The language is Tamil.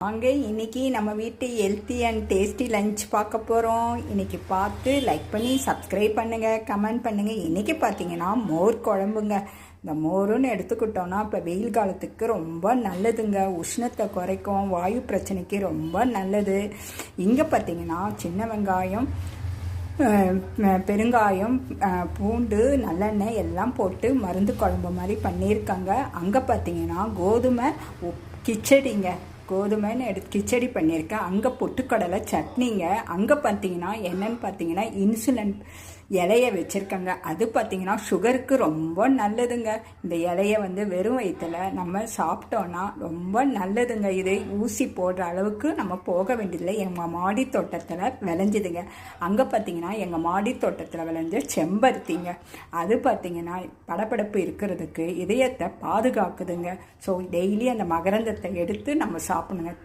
வாங்க இன்னைக்கு நம்ம வீட்டு ஹெல்த்தி அண்ட் டேஸ்டி லஞ்ச் பார்க்க போகிறோம். இன்னைக்கு பார்த்து லைக் பண்ணி சப்ஸ்கிரைப் பண்ணுங்கள், கமெண்ட் பண்ணுங்கள். இன்றைக்கி பார்த்தீங்கன்னா மோர் குழம்புங்க. இந்த மோருன்னு எடுத்துக்கிட்டோன்னா இப்போ வெயில் காலத்துக்கு ரொம்ப நல்லதுங்க. உஷ்ணத்தை குறைக்கும், வாயு பிரச்சனைக்கு ரொம்ப நல்லது. இங்கே பார்த்தீங்கன்னா சின்ன வெங்காயம், பெருங்காயம், பூண்டு, நல்லெண்ணெய் எல்லாம் போட்டு மருந்து குழம்பு மாதிரி பண்ணியிருக்காங்க. அங்கே பார்த்தீங்கன்னா கோதுமை கிச்சடிங்க, கோதுமைன்னு கிச்சடி பண்ணியிருக்கேன். அங்கே பொட்டுக்கடலை சட்னிங்க. அங்கே பார்த்தீங்கன்னா என்னன்னு பார்த்தீங்கன்னா இன்சுலின் இலையை வச்சுருக்காங்க. அது பார்த்தீங்கன்னா சுகருக்கு ரொம்ப நல்லதுங்க. இந்த இலையை வெறும் வயிற்றுல நம்ம சாப்பிட்டோன்னா ரொம்ப நல்லதுங்க. இது ஊசி போடுற அளவுக்கு நம்ம போக வேண்டியதில்லை. எங்கள் மாடி தோட்டத்தில் விளைஞ்சிதுங்க. அங்கே பார்த்தீங்கன்னா எங்கள் மாடி தோட்டத்தில் விளைஞ்ச செம்பருத்திங்க. அது பார்த்தீங்கன்னா படப்படப்பு இருக்கிறதுக்கு இதயத்தை பாதுகாக்குதுங்க. ஸோ டெய்லி அந்த மகரந்தத்தை எடுத்து நம்ம சாப்பிடுங்க.